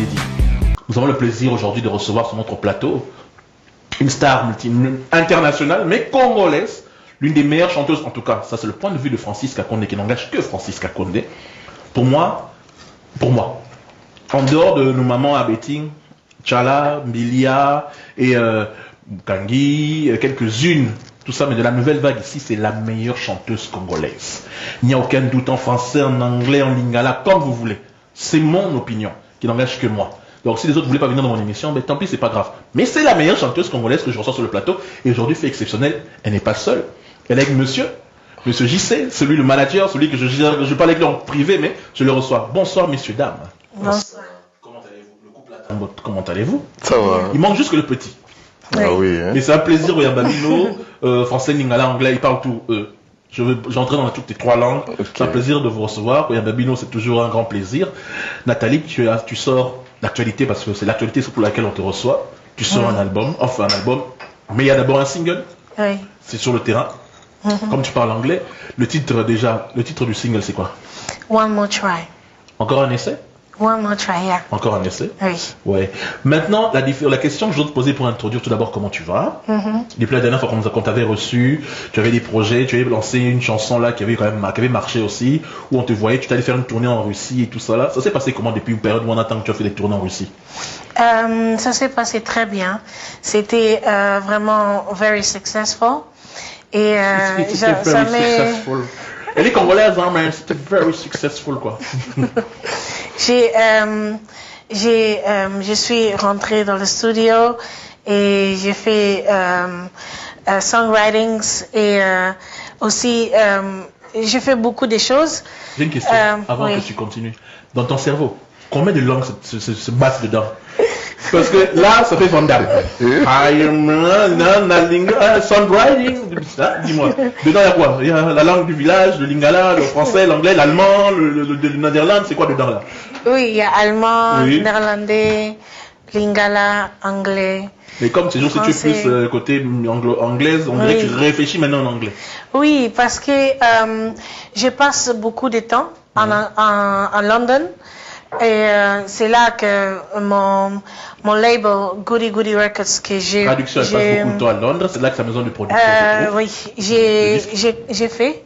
inédit. Nous avons le plaisir aujourd'hui de recevoir sur notre plateau une star internationale, mais congolaise, l'une des meilleures chanteuses, en tout cas, ça c'est le point de vue de Francis Kakonde, qui n'engage que Francis Kakonde. Pour moi, en dehors de nos mamans à Betting, Tchala, Mbilia et Kangi, quelques-unes, tout ça, mais de la nouvelle vague ici, c'est la meilleure chanteuse congolaise. Il n'y a aucun doute, en français, en anglais, en lingala, comme vous voulez. C'est mon opinion, qui n'engage que moi. Donc si les autres ne voulaient pas venir dans mon émission, ben, tant pis, c'est pas grave. Mais c'est la meilleure chanteuse congolaise que je reçois sur le plateau. Et aujourd'hui, fait exceptionnel, elle n'est pas seule. Elle est avec monsieur JC, celui le manager, celui que je parle avec lui en privé, mais je le reçois. Bonsoir, messieurs, dames. Bonsoir. Comment allez-vous? Le couple attend. Comment allez-vous? Ça va. Il manque juste que le petit. Oui. Ah oui. Hein. Mais c'est un plaisir, Oyabamino, français, lingala, anglais, ils parlent tout. J'entrais dans toutes les trois langues. Okay. C'est un plaisir de vous recevoir. Oyabamino, c'est toujours un grand plaisir. Nathalie, tu sors l'actualité parce que c'est l'actualité pour laquelle on te reçoit. Tu sors un album, mais il y a d'abord un single. Oui. C'est sur le terrain. Comme tu parles anglais, le titre du single, c'est quoi? One more try. Encore un essai? One more try, yeah. Encore un essai? Oui. Ouais. Maintenant, la question que je dois te poser pour introduire tout d'abord comment tu vas. Depuis la dernière fois qu'on t'avait reçu, tu avais des projets, tu avais lancé une chanson là qui avait marché aussi, où on te voyait, tu t'allais faire une tournée en Russie et tout ça là. Ça s'est passé comment depuis une période où on attend que tu as fait des tournées en Russie? Ça s'est passé très bien. C'était vraiment very successful. Et ça m'est... Elle est congolaise, hein, mais c'était very successful, quoi. Je suis rentrée dans le studio et j'ai fait songwritings et aussi j'ai fait beaucoup de choses. J'ai une question avant que tu continues. Dans ton cerveau, combien de langues se battent dedans? Parce que là, ça fait Vandal. Songwriting, dis-moi. Dedans, il y a quoi? Il y a la langue du village, le lingala, le français, l'anglais, l'allemand, le néerlandais, c'est quoi dedans là? Oui, il y a allemand, néerlandais, lingala, anglais. Mais comme ces jours, si tu es plus côté anglaise, on dirait que tu réfléchis maintenant en anglais. Oui, parce que je passe beaucoup de temps en London. Et c'est là que mon label Goody Goody Records que j'ai... Traduction, elle passe beaucoup de temps à Londres, c'est là que sa maison de production se trouve. Oui, j'ai fait...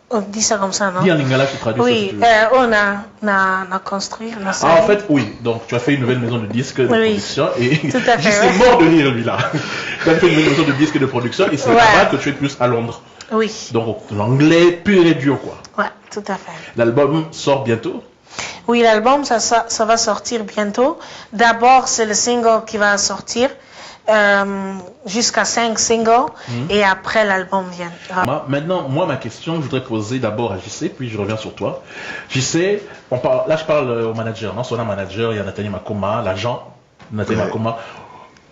On dit ça comme ça, non? Dis en lingala, tu traduis oui, ça. Oui, on a construit. En fait, oui. Donc, tu as fait une nouvelle maison de disques de production. Et tout à fait. Je suis mort de rire, lui, là. Tu as fait une nouvelle maison de disques de production et c'est là-bas que tu es plus à Londres. Oui. Donc, l'anglais pur et dur, quoi. Ouais, tout à fait. L'album sort bientôt? Oui, l'album, ça va sortir bientôt. D'abord, c'est le single qui va sortir. Jusqu'à 5 singles et après l'album vient. Maintenant, moi, ma question, je voudrais poser d'abord à JC, puis je reviens sur toi. JC, là je parle au manager, non? Son manager, il y a Nathalie Makoma, l'agent Nathalie Makoma.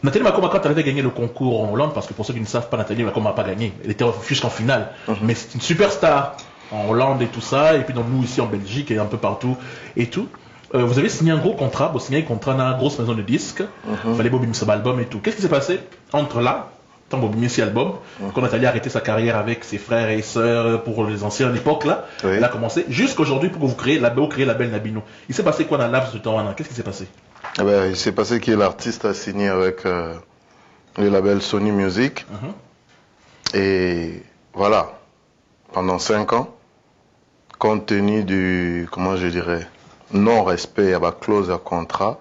Nathalie Makoma, quand elle avait gagné le concours en Hollande, parce que pour ceux qui ne savent pas, Nathalie Makoma n'a pas gagné, elle était jusqu'en finale, mais c'est une superstar en Hollande et tout ça, et puis nous ici en Belgique et un peu partout et tout. Vous avez signé un gros contrat, vous signez un contrat dans une grosse maison de disques, il fallait bobiner ce album et tout. Qu'est-ce qui s'est passé entre là, tant bobiner cet album, quand Nathalie a arrêté sa carrière avec ses frères et sœurs pour les anciennes époques là, elle a commencé jusqu'aujourd'hui pour que vous créez Label Nabino. Il s'est passé quoi dans le laps de temps? Qu'est-ce qui s'est passé? Il s'est passé que l'artiste a signé avec le label Sony Music. Et voilà, pendant 5 ans, compte tenu du, comment je dirais, non-respect à la clause à contrat.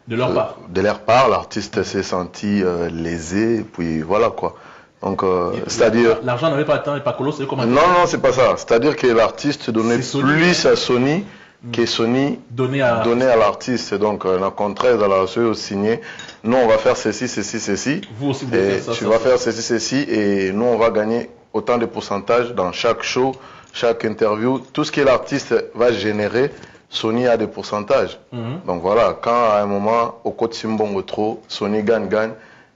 De leur part. De leur part, l'artiste s'est senti lésé, puis voilà quoi. Donc, c'est-à-dire... L'argent n'avait pas atteint et pas colo, c'est comment? Non, c'est pas ça. C'est-à-dire que l'artiste donnait plus à Sony que Sony donnait à l'artiste. Donc, on a contrat dans la RCE signé. Nous, on va faire ceci. Vous aussi, vous allez faire ça. Tu vas faire ceci, et nous, on va gagner autant de pourcentage dans chaque show, chaque interview. Tout ce que l'artiste va générer, Sony a des pourcentages. Donc voilà, quand à un moment, au côté Simbongo trop, Sony gagne.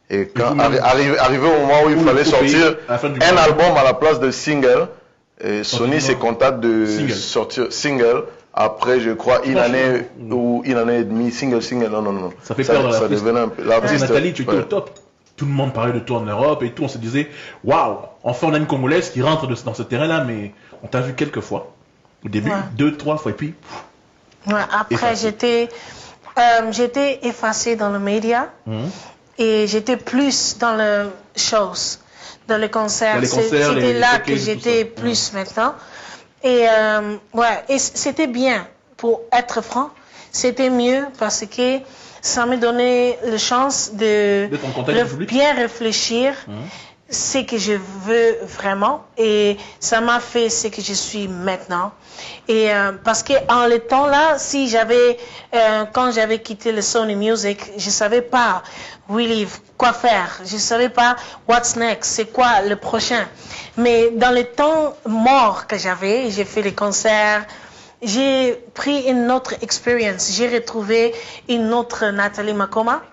Et quand arrivé au moment où il fallait sortir un album à la place de single, Sony se contente de sortir single. Après, je crois, une année ou une année et demie, single, non. Ça fait perdre ça devenait un peu... Nathalie, tu étais au top. Tout le monde parlait de toi en Europe et tout. On se disait, waouh, enfin on a une Congolaise qui rentre dans ce terrain-là, mais on t'a vu quelques fois. Au début, 2, 3 fois, et puis... après, j'étais J'étais effacée dans le média et j'étais plus dans les choses, dans les concerts. C'était là que j'étais plus maintenant. Et ouais, et c'était bien, pour être franc, c'était mieux parce que ça me donnait la chance de bien réfléchir ce que je veux vraiment, et ça m'a fait ce que je suis maintenant. Et parce que en le temps là, si j'avais quand j'avais quitté le Sony Music, je savais pas really quoi faire, je savais pas what's next, c'est quoi le prochain. Mais dans le temps mort que j'avais, j'ai fait les concerts, j'ai pris une autre expérience, j'ai retrouvé une autre Nathalie Makoma,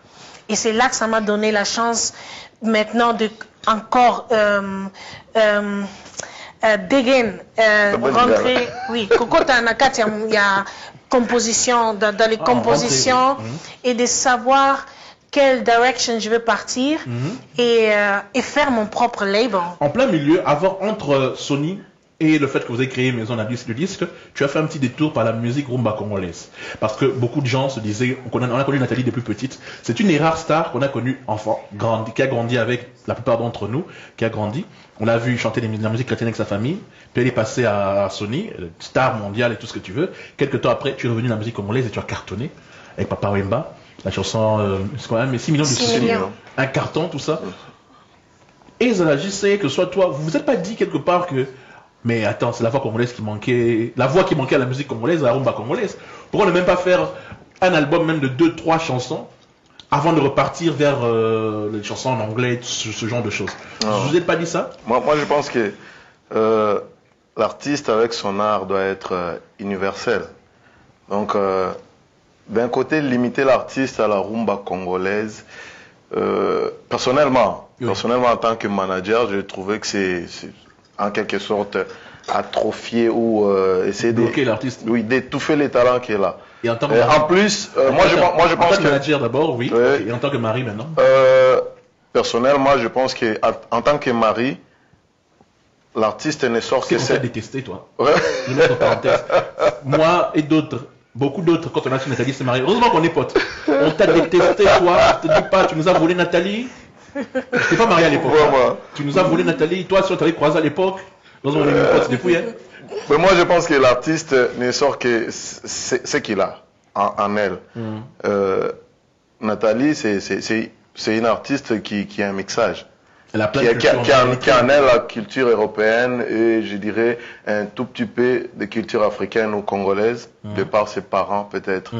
et c'est là que ça m'a donné la chance maintenant de encore rentrer, oui, il y a composition, dans les compositions, et de savoir quelle direction je veux partir et faire mon propre label. En plein milieu, entre Sony et le fait que vous avez créé Maison d'Abus de disque, tu as fait un petit détour par la musique rumba congolaise. Parce que beaucoup de gens se disaient, on a connu Nathalie depuis petite, c'est une des rares stars qu'on a connue enfant, qui a grandi avec la plupart d'entre nous, qui a grandi. On l'a vu chanter la musique chrétienne avec sa famille, puis elle est passée à Sony, star mondiale et tout ce que tu veux. Quelques temps après, tu es revenu dans la musique congolaise et tu as cartonné avec Papa Wemba, la chanson, c'est quand même 6 millions de soucis, un carton, tout ça. Et Zala, je sais que soit toi, vous vous êtes pas dit quelque part que mais attends, c'est la voix congolaise qui manquait, la voix qui manquait à la musique congolaise, à la rumba congolaise. Pourquoi ne même pas faire un album même de 2-3 chansons avant de repartir vers les chansons en anglais, ce genre de choses? Vous vous êtes pas dit ça? Moi, je pense que l'artiste avec son art doit être universel. Donc, d'un côté, limiter l'artiste à la rumba congolaise, personnellement, en tant que manager, j'ai trouvé que c'est en quelque sorte atrophier ou essayer de bloquer l'artiste. Oui, d'étouffer les talents qui est là. Et en tant que en plus, moi je pense que manager d'abord, oui. Okay. Et en tant que mari maintenant. Personnellement, je pense que en tant que mari, l'artiste ne sort que c'est détesté, toi. Ouais. Je mets entre parenthèses. Moi et d'autres. Beaucoup d'autres, quand on a su Nathalie s'est mariée, heureusement qu'on est potes. On t'a détesté, toi, je te dis pas, tu nous as volé Nathalie. Tu n'es pas marié à l'époque. Hein. Tu nous as volé Nathalie, toi, si on t'avait croisé à l'époque, nous on est potes depuis. Hein. Mais moi, je pense que l'artiste ne sort que ce qu'il a en elle. Nathalie, c'est une artiste qui a un mixage. Qui a en elle la culture européenne et je dirais un tout petit peu de culture africaine ou congolaise, de par ses parents peut-être.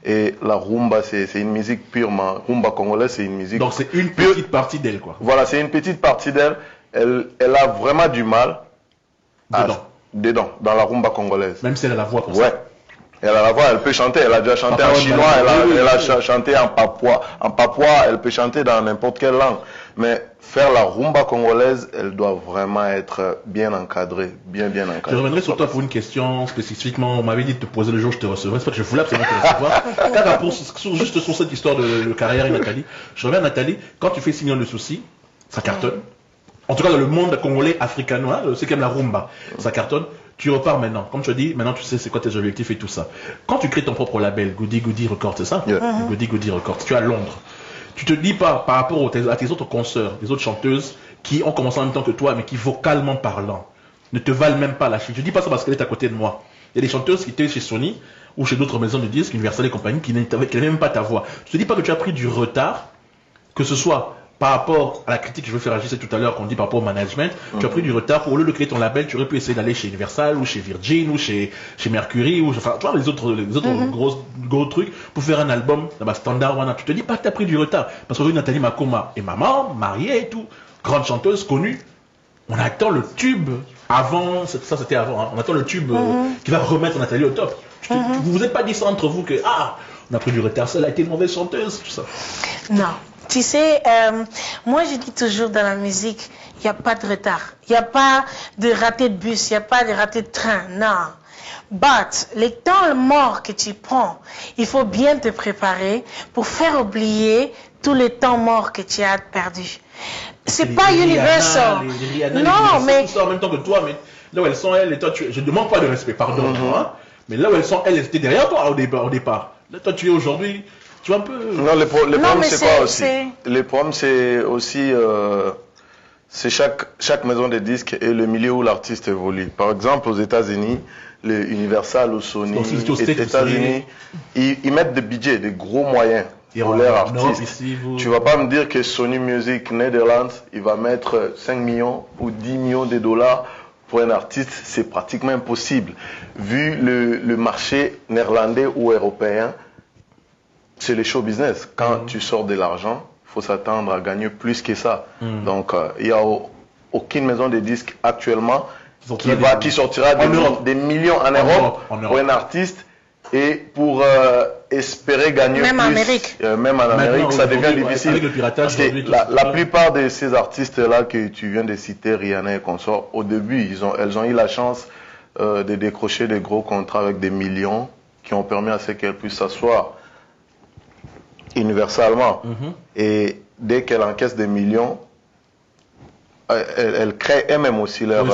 Et la rumba, c'est une musique purement. Rumba congolaise, c'est une musique. Donc c'est une petite partie d'elle, quoi. Voilà, c'est une petite partie d'elle. Elle a vraiment du mal dedans, dans la rumba congolaise. Même si elle a la voix comme ça. Ouais. Elle a la voix, elle peut chanter, elle a déjà chanté en chinois, elle a chanté en papouas. En papouas, elle peut chanter dans n'importe quelle langue. Mais faire la rumba congolaise, elle doit vraiment être bien encadrée, bien encadrée. Je reviendrai sur toi pour une question spécifiquement. On m'avait dit de te poser le jour où je te recevrais. C'est pas que je voulais absolument te recevoir. Car juste sur cette histoire de carrière et Nathalie, je reviens à Nathalie, quand tu fais 6 millions de soucis, ça cartonne. En tout cas, dans le monde congolais, africano, c'est quand même la rumba, ça cartonne. Tu repars maintenant. Comme tu as dit, maintenant tu sais c'est quoi tes objectifs et tout ça. Quand tu crées ton propre label, Goody Goody Records, c'est ça? Goody Goody Records. Tu es à Londres. Tu te dis pas par rapport à tes autres consoeurs, des autres chanteuses qui ont commencé en même temps que toi, mais qui vocalement parlant ne te valent même pas la chute. Je dis pas ça parce qu'elle est à côté de moi. Il y a des chanteuses qui étaient chez Sony ou chez d'autres maisons de disques, Universal et compagnie, qui n'avaient même pas ta voix. Tu te dis pas que tu as pris du retard, que ce soit par rapport à la critique que je veux faire agir tout à l'heure qu'on dit par rapport au management, tu as pris du retard pour au lieu de créer ton label, tu aurais pu essayer d'aller chez Universal ou chez Virgin ou chez Mercury ou enfin tu vois les autres gros trucs pour faire un album dans ma standard one. Tu te dis pas que tu as pris du retard parce qu'aujourd'hui Nathalie Makoma est maman, mariée et tout, grande chanteuse connue. On attend le tube avant, ça c'était avant, hein, on attend le tube qui va remettre Nathalie au top. Vous vous êtes pas dit ça entre vous que on a pris du retard, elle a été une mauvaise chanteuse, tout ça. Non. Tu sais, moi je dis toujours dans la musique, il n'y a pas de retard. Il n'y a pas de raté de bus, il n'y a pas de raté de train, non. But, les temps morts que tu prends, il faut bien te préparer pour faire oublier tous les temps morts que tu as perdus. C'est pas universal. Non, mais... Tout ça en même temps que toi, mais là où elles sont, elles, et toi, je ne demande pas de respect, pardon, hein, mais là où elles sont, elles étaient derrière toi au départ. Là, toi, tu es aujourd'hui, tu vois un peu... Non, le problème, mais c'est quoi aussi? Le problème, c'est aussi... c'est chaque maison de disques et le milieu où l'artiste évolue. Par exemple, aux États-Unis, les Universal ou Sony, Donc, c'est aux aux States, États-Unis, ils mettent des budgets, des gros moyens pour leurs artistes. Ici, Tu vas pas me dire que Sony Music Netherlands, il va mettre 5 millions ou 10 millions de dollars pour un artiste, c'est pratiquement impossible. Vu le marché néerlandais ou européen, c'est le show business. Quand tu sors de l'argent, il faut s'attendre à gagner plus que ça. Donc, il n'y a aucune maison de disques actuellement qui sortira des millions en Europe pour un artiste et pour espérer gagner même plus. En Amérique. Même en Amérique, ça devient difficile. Avec le piratage, la plupart de ces artistes-là que tu viens de citer, Rihanna et consorts, au début, elles ont eu la chance de décrocher des gros contrats avec des millions qui ont permis à ce qu'elles puissent s'asseoir universalement. Et dès qu'elles encaissent des millions, elles créent elles-mêmes aussi leur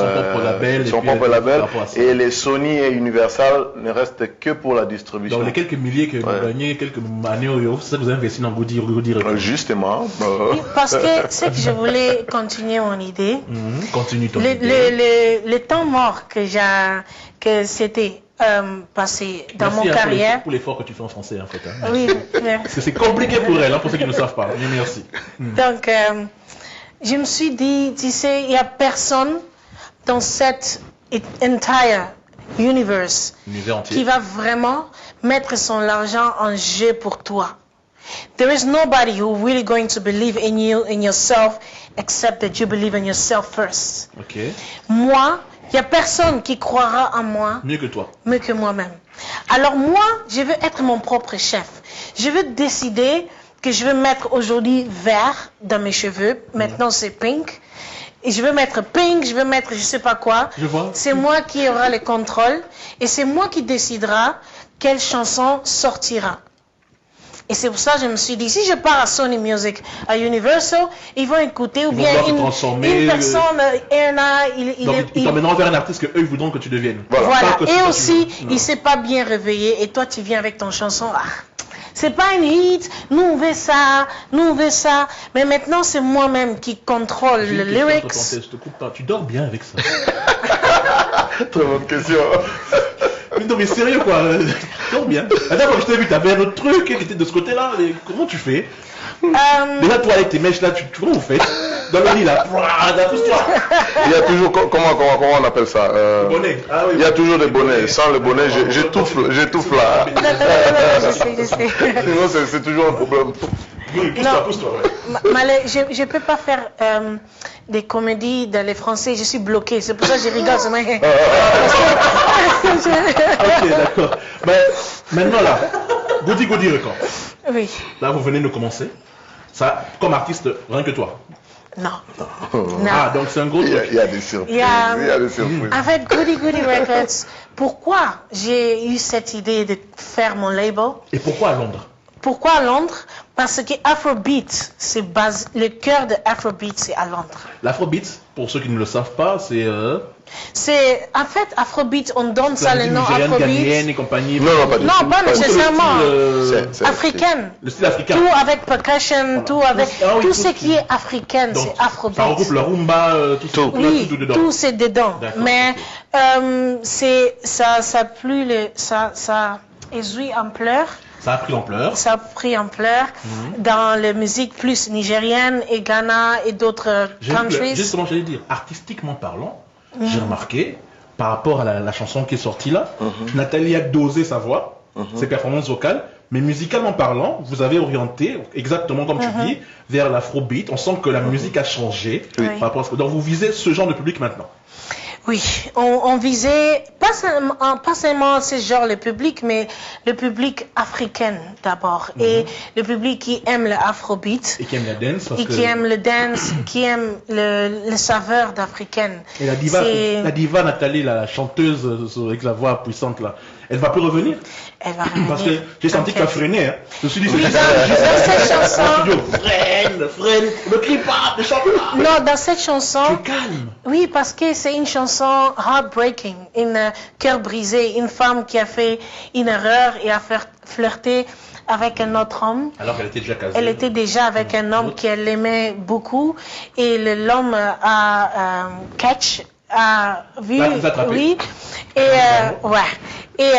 son propre label. Et les Sony et Universal ne restent que pour la distribution. Donc les quelques milliers que vous gagnez, quelques années, c'est ça que vous avez investi dans Goody Records. Justement. Oui, parce que c'est que je voulais continuer mon idée. Continue ton idée. Le temps mort que c'était passé dans mon carrière. Pour l'effort que tu fais en français en fait. Oui, parce que c'est compliqué pour elle, pour ceux qui ne savent pas. Mais merci. Donc, je me suis dit, tu sais, il n'y a personne dans cette entire universe qui va vraiment mettre son argent en jeu pour toi. There is nobody who really going to believe in you, in yourself, except that you believe in yourself first. Moi, il n'y a personne qui croira en moi mieux que toi. Mieux que moi-même. Alors moi, je veux être mon propre chef. Je veux décider que je veux mettre aujourd'hui vert dans mes cheveux. Maintenant, c'est pink. Et je veux mettre pink, je veux mettre je sais pas quoi. C'est moi qui aura le contrôle. Et c'est moi qui décidera quelle chanson sortira. Et c'est pour ça que je me suis dit, si je pars à Sony Music, à Universal, ils vont écouter, ou bien une personne, ils t'emmèneront vers un artiste qu'eux ils voudront que tu deviennes. Voilà. Et aussi, il ne s'est pas bien réveillé, et toi tu viens avec ton chanson. C'est pas une hit, nous on veut ça, nous on veut ça. Mais maintenant, c'est moi-même qui contrôle le lyrics. Je te coupe pas, tu dors bien avec ça. Très bonne question. Non mais sérieux quoi, tu dors bien. D'abord je t'ai vu, t'avais un autre truc qui était de ce côté-là, comment tu fais? Déjà toi avec tes mèches là, comment vous faites? Dans le lit là, il y a toujours, comment on appelle ça? Bonnet. Ah, oui, il y a toujours des bonnets. Sans le bonnet, j'étouffe là. Non, je sais. Sinon c'est toujours un problème. Oui, pousse-toi, ouais. Je ne peux pas faire des comédies dans les français, je suis bloquée. C'est pour ça que je rigole. Ok, d'accord. Mais maintenant là, Goody Records. Oui. Là, vous venez de commencer. Ça, comme artiste, rien que toi. Non. Ah, donc c'est un gros truc. Il y a des surprises. Il y a des surprises. Avec Goody Records, pourquoi j'ai eu cette idée de faire mon label? Et pourquoi à Londres? Pourquoi à Londres? Parce que Afrobeat, le cœur de Afrobeat, c'est à Londres. L'Afrobeat, pour ceux qui ne le savent pas, c'est... C'est, en fait, Afrobeat, on donne ça le nom Afrobeat. Et compagnie. Non, pas nécessairement. Africaine. Le style africain. Tout avec percussion, tout avec tout ce qui est africain, c'est Afrobeat. Ça regroupe le rumba, tout dedans. Tout c'est dedans. Mais ça éjoui ampleur. Ça a pris ampleur. Ça a pris ampleur dans les musiques plus nigériennes et Ghana et d'autres countries. Justement, j'allais dire, artistiquement parlant, j'ai remarqué, par rapport à la chanson qui est sortie là, Nathalie a dosé sa voix, ses performances vocales, mais musicalement parlant, vous avez orienté, exactement comme tu dis, vers l'afrobeat. On sent que la musique a changé. Par rapport à... Donc vous visez ce genre de public maintenant. Oui, on visait pas seulement ce genre de public, mais le public africain d'abord. Et le public qui aime l'afrobeat. Et qui aime la dance. Qui aime le dance, qui aime le saveur d'africaine. Et la diva Nathalie, la chanteuse avec la voix puissante là, Elle va plus revenir? Elle va revenir. Parce que j'ai senti que tu as freiné. Hein. Je me suis dit, c'est Oui, juste dans cette chanson. Freine, ne crie pas, ne chante pas. Non, dans cette chanson. Tu es calme. Oui, parce que c'est une chanson heartbreaking, une cœur brisé, une femme qui a fait une erreur et a flirté avec un autre homme. Alors qu'elle était déjà casée. Elle était déjà avec un homme qu'elle aimait beaucoup et l'homme a vu, oui, et ouais, et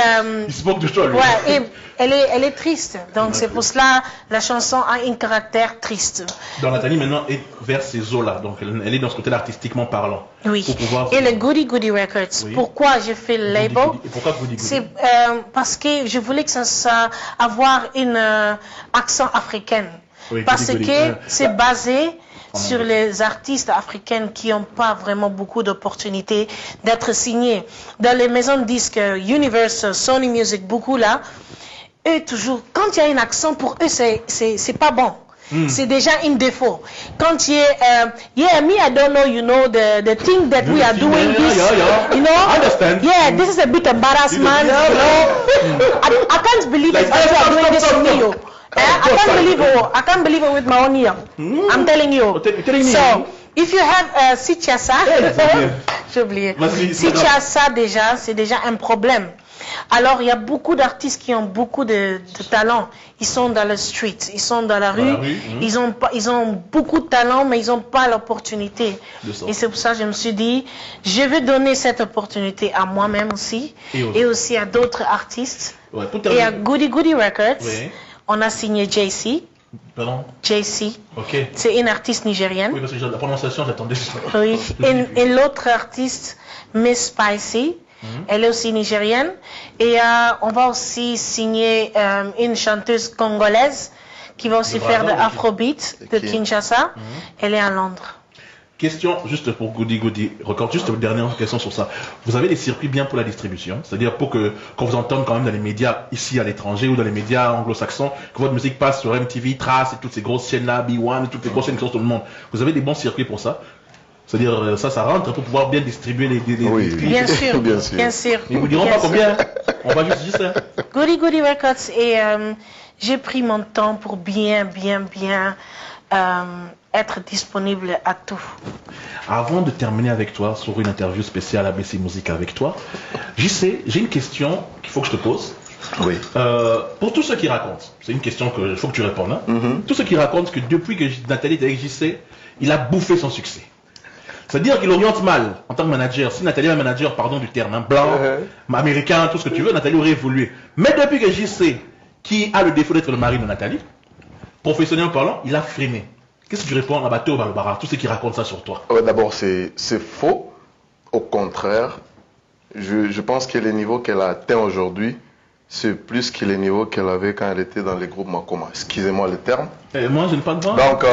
il se moque de toi, lui. ouais, et elle est triste, donc c'est pour cela la chanson a un caractère triste. Donc Nathalie maintenant est vers ces eaux-là, donc elle est dans ce côté-là artistiquement parlant. Oui. Pour pouvoir... Et le Goody Goody Records, oui. Pourquoi j'ai fait le label? Et pourquoi Goody Goody? C'est parce que je voulais que ça avoir une accent africain. Oui, parce Goody Goody. que Ouais. c'est basé sur les artistes africains qui n'ont pas vraiment beaucoup d'opportunités d'être signés. Dans les maisons de disques, Universal, Sony Music, beaucoup là, eux toujours, quand il y a un accent, pour eux, c'est pas bon. C'est déjà un défaut. Quand il y a, yeah, me, I don't know, you know, the thing that we are doing this, you know, I understand. yeah, this is a bit embarrassment, you know. I can't believe Like, that you are doing this to me, yo. I can't believe it with my own ear. I'm telling you. Telling me. So, if you have Sichasa, j'ai oublié. Vas-y, Sichasa déjà, c'est déjà un problème. Alors, il y a beaucoup d'artistes qui ont beaucoup de talent. Ils sont dans le street, ils sont dans la rue. Ils ont beaucoup de talent, mais ils n'ont pas l'opportunité. Et c'est pour ça que je me suis dit, je vais donner cette opportunité à moi-même aussi, et aussi à d'autres artistes. Ouais, et à Goody Goody Records, oui. On a signé JC. Pardon? JC. Ok. C'est une artiste nigérienne. Oui, parce que la prononciation, j'attendais. Oui. Et l'autre artiste, Miss Spicy. Elle est aussi nigérienne. Et on va aussi signer une chanteuse congolaise qui va aussi faire de Afrobeat de Kinshasa. Elle est à Londres. Question juste pour Goody Goody Records, juste une dernière question sur ça. Vous avez des circuits bien pour la distribution, c'est-à-dire pour que quand vous entendez quand même dans les médias ici à l'étranger ou dans les médias anglo-saxons, que votre musique passe sur MTV, Trace et toutes ces grosses chaînes-là, B1, toutes les grosses chaînes qui sont sur le monde. Vous avez des bons circuits pour ça? C'est-à-dire ça rentre pour pouvoir bien distribuer les oui, clips. Bien sûr, bien sûr. Ils vous diront pas combien. On va juste ça. Goody Goody Records et j'ai pris mon temps pour bien être disponible à tout. Avant de terminer avec toi sur une interview spéciale ABC Musique avec toi, j'ai une question qu'il faut que je te pose. Oui. Pour tous ceux qui racontent, c'est une question qu'il faut que tu répondes. Hein? Tous ceux qui racontent que depuis que Nathalie est avec JC, il a bouffé son succès. C'est-à-dire qu'il oriente mal en tant que manager. Si Nathalie est un manager, pardon du terme, hein, blanc, américain, tout ce que tu veux, Nathalie aurait évolué. Mais depuis que JC, qui a le défaut d'être le mari de Nathalie, professionnellement parlant, il a freiné. Qu'est-ce que tu réponds à Bateau Balbara, tous ceux qui racontent ça sur toi? D'abord, c'est faux. Au contraire, je pense que les niveaux qu'elle a atteints aujourd'hui, c'est plus que les niveaux qu'elle avait quand elle était dans les groupes Makoma. Excusez-moi le terme. Moi, je n'ai pas de voix. Donc,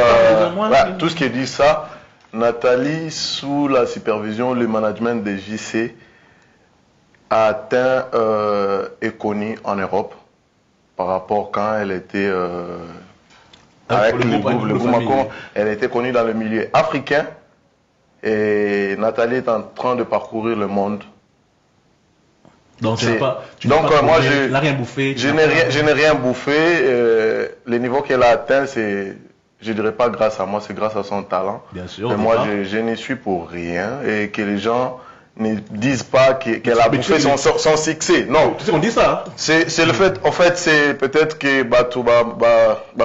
tout ce qui dit ça, Nathalie, sous la supervision, le management des JC, a atteint et connu en Europe par rapport quand elle était avec le groupe Makoma. Elle était connue dans le milieu africain et Nathalie est en train de parcourir le monde. Donc, moi, je n'ai rien bouffé. Je n'ai rien bouffé. Le niveau qu'elle a atteint, c'est, je dirais pas grâce à moi, c'est grâce à son talent. Bien sûr. Mais moi, je n'y suis pour rien et que les gens ne disent pas qu'elle a bouffé son succès. Non. Tu sais qu'on dit ça. Hein? C'est le fait, en fait, c'est peut-être que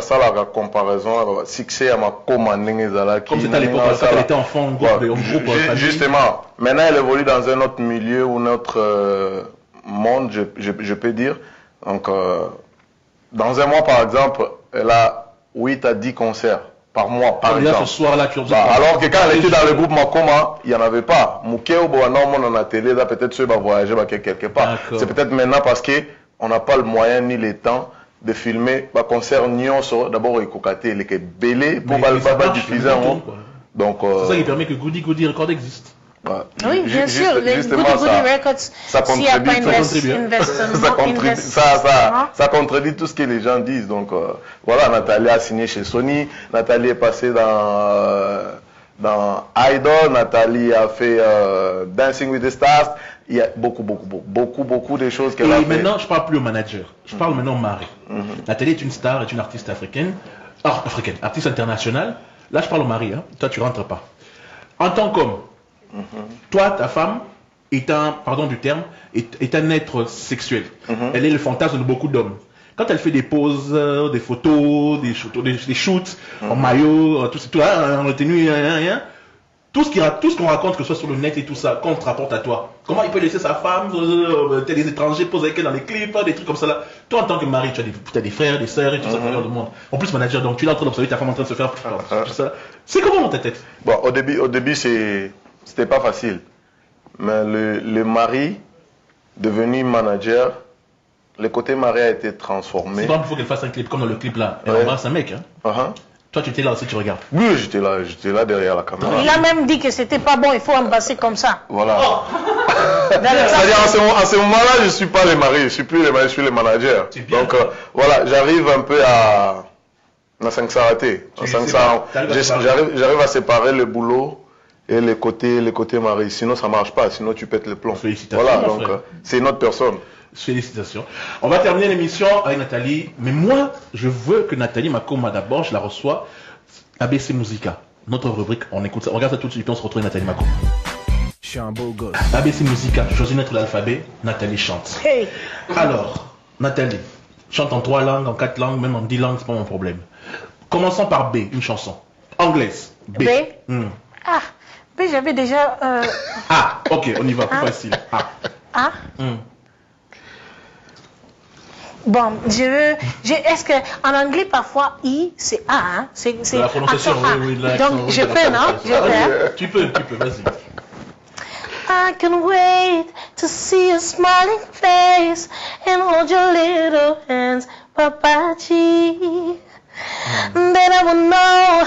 ça la comparaison, succès à ma commanding. Comme c'était à l'époque, quand elle était enfant, groupe. Justement, maintenant elle évolue dans un autre milieu ou un autre monde, je peux dire. Donc, dans un mois, par exemple, elle a 8 à 10 concerts par mois, par exemple. Ce soir-là, alors que quand elle était dans le groupe Makoma, il n'y en avait pas. Moukeo, on a télé, là, peut-être ceux qui vont voyager quelque part. C'est peut-être maintenant parce qu'on n'a pas le moyen ni le temps de filmer un concert Nyonso. D'abord, il faut qu'il est belé pour pas diffuser. Donc, c'est ça qui permet que Goody Goody Records existe. Oui, bien sûr, les Goody Goody Records, s'il n'y a pas ça contredit tout ce que les gens disent. Donc voilà, Nathalie a signé chez Sony, Nathalie est passée dans Idol, Nathalie a fait Dancing with the Stars, Il y a beaucoup de choses qu'elle Et a fait. maintenant, je parle plus au manager. Je parle maintenant au mari. Nathalie est une star, est une artiste africaine. Artiste internationale. Là, je parle au mari. Hein. Toi, tu rentres pas. En tant qu'homme, toi, ta femme est un, pardon du terme, est un être sexuel. Elle est le fantasme de beaucoup d'hommes. Quand elle fait des poses, des photos, des shoots en maillot, tout ça, en tenue, tout ce qu'on raconte, que ce soit sur le net et tout ça, qu'on te rapporte à toi. Comment il peut laisser sa femme, les étrangers posent avec elle dans les clips, des trucs comme ça là. Toi, en tant que mari, tu as des frères, des sœurs et tout ça, dans le monde. En plus, manager, donc tu es en train d'observer ta femme en train de se faire tout ça. C'est comment dans ta tête? Bon, au début c'était pas facile. Mais le mari, devenu manager, le côté mari a été transformé. C'est pas il faut qu'elle fasse un clip comme dans le clip là. Elle embrasse un mec. Hein. Toi, tu étais là aussi, tu regardes. Oui, j'étais là derrière la caméra. Il a même dit que c'était pas bon, il faut embrasser comme ça. Voilà. C'est-à-dire, en ce moment-là, je suis pas le mari, je suis plus le mari, je suis le manager. Donc, voilà, j'arrive un peu à s'arrêter. J'arrive à séparer le boulot et le côté mari. Sinon, ça marche pas. Sinon, tu pètes le plomb. Félicitations. Voilà, donc, c'est une autre personne. Félicitations. On va terminer l'émission avec Nathalie. Mais moi, je veux que Nathalie Makoma, d'abord, je la reçois. ABC Musica, notre rubrique, on écoute ça. On regarde ça tout de suite, puis on se retrouve avec Nathalie Makoma. Je suis un beau gosse. ABC Musica, choisis une lettre de l'alphabet, Nathalie chante. Hey. Alors, Nathalie, chante en 3 langues, en 4 langues, même en 10 langues, c'est pas mon problème. Commençons par B, une chanson. Anglaise. B. Ah, B, j'avais déjà... Ah, ok, on y va, plus facile. A. Bon, est-ce que en anglais parfois I c'est A, hein? C'est la prononciation, oui, donc je peux, non? Tu peux, vas-y. I can wait to see your smiling face and hold your little hands, Papaji. Then I will know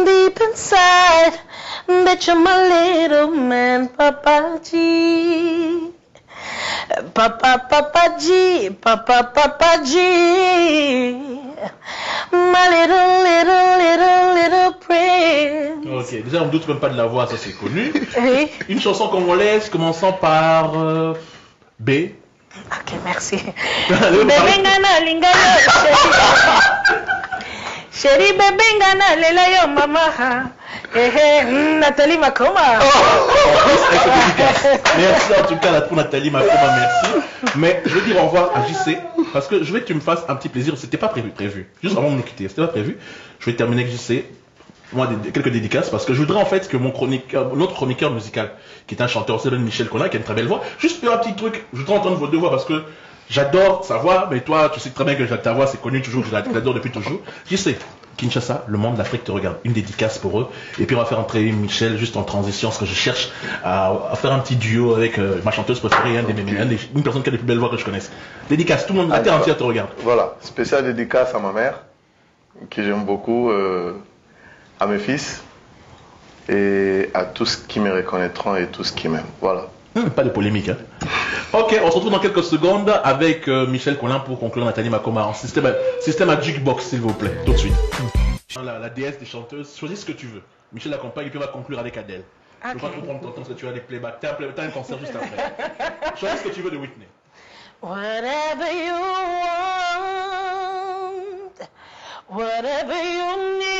deep inside that you're my little man, Papaji. Papa G, my little prince. Ok, déjà on ne doute même pas de la voix, ça c'est connu. Oui. Une chanson congolaise commençant par B. Ok, merci. Bebengana lingana, chérie bebengana lela yo mama. Nathalie Makoma. Merci en tout cas pour Nathalie Makoma, merci. Mais je veux dire au revoir à JC parce que je veux que tu me fasses un petit plaisir. C'était pas prévu. Juste avant de nous quitter, c'était pas prévu. Je vais terminer avec JC. Moi, quelques dédicaces parce que je voudrais en fait que notre chroniqueur musical, qui est un chanteur, c'est Michel Collin, qui a une très belle voix. Juste faire un petit truc. Je voudrais entendre vos deux voix parce que j'adore sa voix, mais toi, tu sais très bien que ta voix, c'est connu toujours, je l'adore depuis toujours. JC. Kinshasa, le monde, l'Afrique te regarde. Une dédicace pour eux. Et puis on va faire entrer Michel juste en transition, parce que je cherche à faire un petit duo avec ma chanteuse préférée, une personne qui a les plus belles voix que je connaisse. Dédicace, tout le monde, la terre entière te regarde. Voilà, spécial dédicace à ma mère, que j'aime beaucoup, à mes fils, et à tous qui me reconnaîtront et tous qui m'aiment. Voilà. Pas de polémique. Hein. Ok, on se retrouve dans quelques secondes avec Michel Collin pour conclure Nathalie Makoma en système à jukebox, s'il vous plaît, tout de suite. La déesse des chanteuses, choisis ce que tu veux. Michel l'accompagne et puis on va conclure avec Adèle. Je ne veux pas trop prendre ton temps parce que tu as des playbacks. T'as un concert juste après. Choisis ce que tu veux de Whitney. Whatever you want, whatever you need,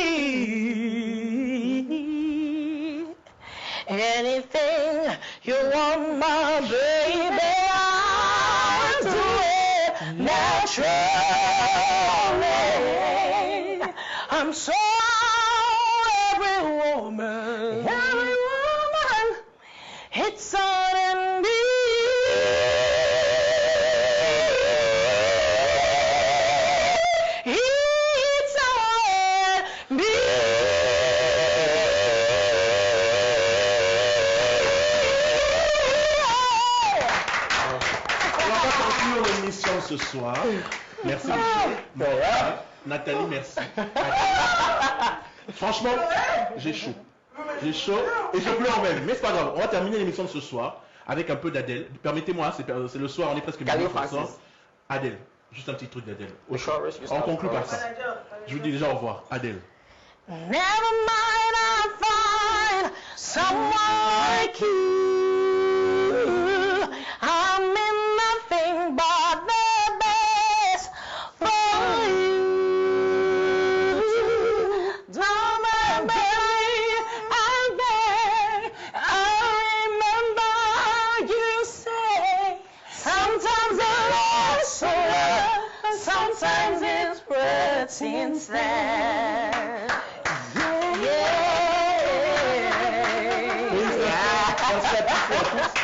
anything you want, my baby, I'll do it naturally. I'm so every woman, it's on me. It's on me. On va conclure l'émission ce soir. Merci Michel. Nathalie, merci. Franchement, j'ai chaud. J'ai chaud et je pleure même. Mais c'est pas grave. On va terminer l'émission de ce soir avec un peu d'Adèle. Permettez-moi, c'est le soir, on est presque minuit. Adèle, juste un petit truc d'Adèle. On conclut par ça. Je vous dis déjà au revoir. Adèle. Never mind, I'll find someone like you.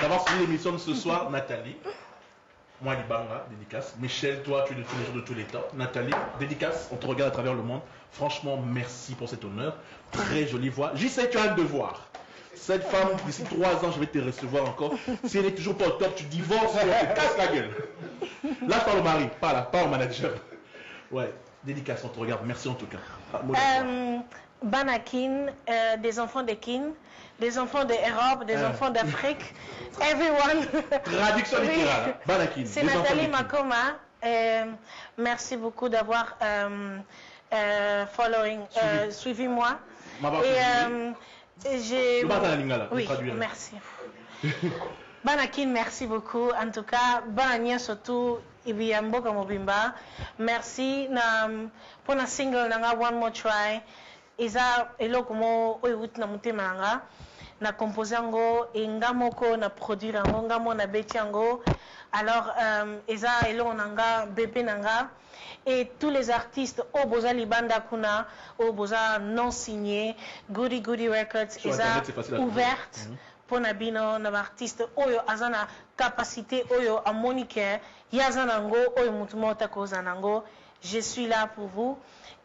d'avoir suivi l'émission de ce soir. Nathalie, moi Libanga, dédicace. Michel, toi tu es de tous les jours de tous les temps. Nathalie, dédicace, on te regarde à travers le monde. Franchement, merci pour cet honneur. Très jolie voix. J'y sais, tu as un devoir. Cette femme, d'ici 3 ans, je vais te recevoir encore. Si elle n'est toujours pas au top, tu divorces, tu te casses la gueule. Là, je parle au mari, pas au manager. Ouais, dédicace, on te regarde. Merci en tout cas. Banakin, des enfants de Kin, des enfants d'Europe, des enfants d'Afrique, everyone. Traduction littérale. Banakin. C'est Nathalie Makoma. Merci beaucoup d'avoir suivi moi. Et oui, merci. Banakin, merci beaucoup. En tout cas, Banania surtout, Ibiambo Kamobimba. Merci pour la single nanga One More Try. Isa eloko mo oyuti na mutema nanga na composer ngo engamoko na produire ngo ngamo na beti ngo. Alors isa eloko nanga bébé nanga et tous les artistes au boza libanda kuna au boza non signé Goody Records isa ouverte pour nabino na artiste oyo azana capacité oyo a monique yazana ngo oyo mutumota kozana ngo. Je suis là pour vous.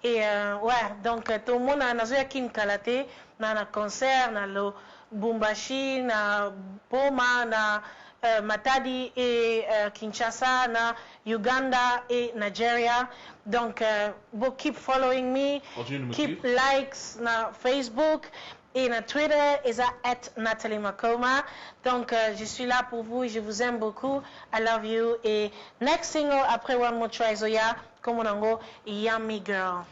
Et ouais, donc tout le monde a un kalate, na concert, na lo Bumbashi, na Boma, na Matadi et Kinshasa, na Uganda et Nigeria. Donc, keep following me, keep likes na Facebook. Et na Twitter, is @Nathalie Makoma. Donc, je suis là pour vous et je vous aime beaucoup. I love you. Et next single, après One More Try, Zoya, comme on en Yummy Girl.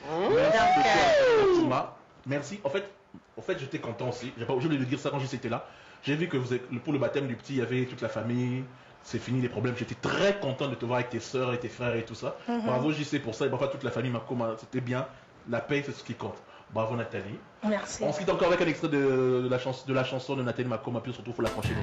Merci. En fait, j'étais content aussi. J'ai pas oublié de dire ça quand j'étais là. J'ai vu que pour le baptême du petit, il y avait toute la famille. C'est fini les problèmes. J'étais très content de te voir avec tes soeurs et tes frères et tout ça. Bravo JC pour ça. Et parfois toute la famille Makoma, c'était bien. La paix, c'est ce qui compte. Bravo Nathalie. Merci. On se quitte encore avec un extrait de la chanson de Nathalie Makoma, puis on se retrouve pour la prochaine.